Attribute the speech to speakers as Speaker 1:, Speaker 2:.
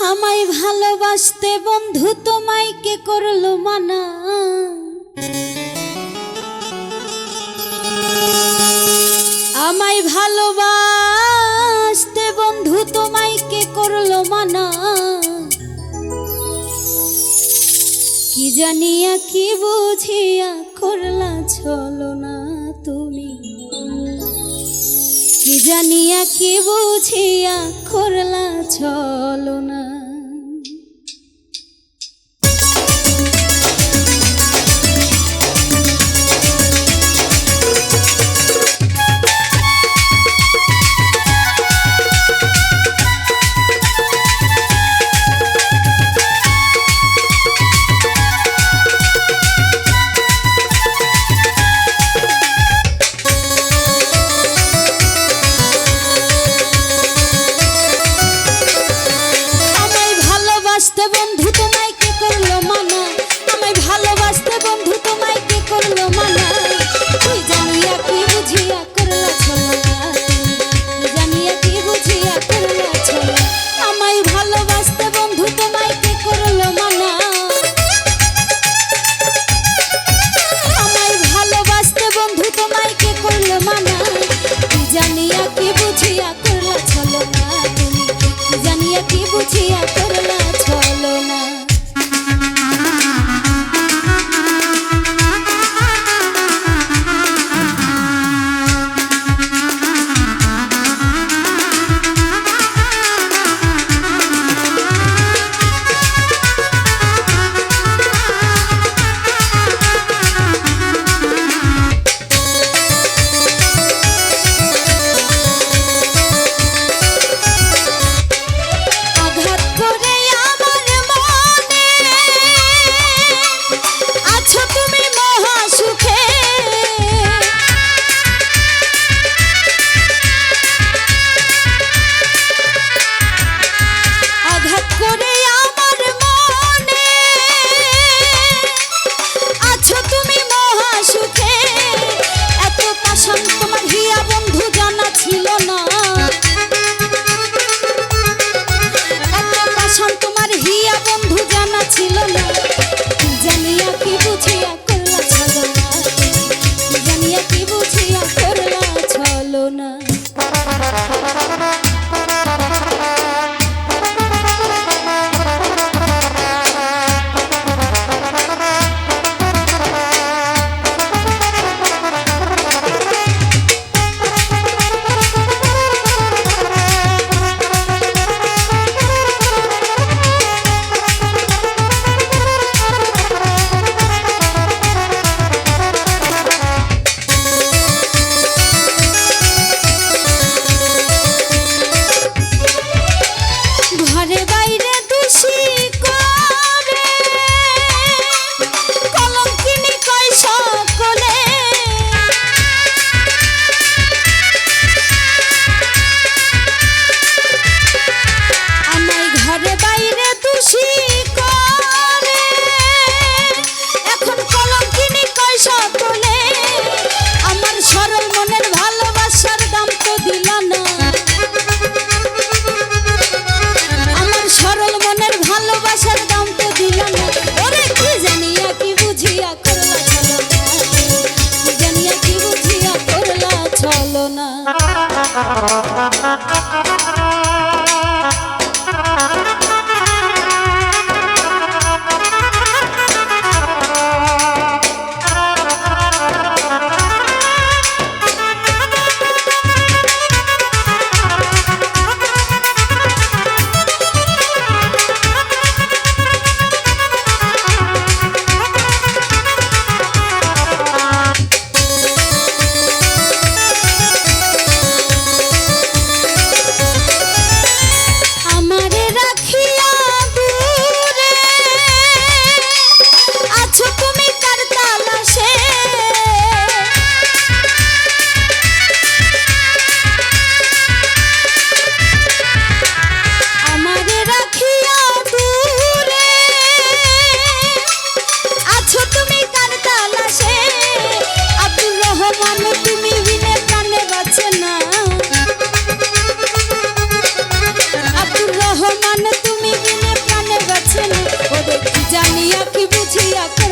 Speaker 1: আমায় ভালোবাসতে বন্ধু তোমায় কে করলো মানা? আমায় ভালোবাসতে বন্ধু তোমায় কে করলো মানা? কি জানিয়া কি বুঝিয়া করলা ছলনা তুমি? কি জানিয়া কি বুঝিয়া করলা ছলনা? বন্ধু তোমায় কে করলো মানা? আমায় ভালোবাসতে বন্ধু তোমায় কে করলো মানা? তুই জানিয়া কি বুঝিয়া করলা ছলনা? তুই জানিয়া কি বুঝিয়া করলা ছলনা? আমায় ভালোবাসতে বন্ধু তোমায় কে করলো মানা? আমায় ভালোবাসতে বন্ধু তোমায় কে করলো মানা? তুই জানিয়া কি বুঝিয়া করলা ছলনা? তুমি জানিয়া কি বুঝিয়া করলা ছলনা? আঘাত বুঝিয়া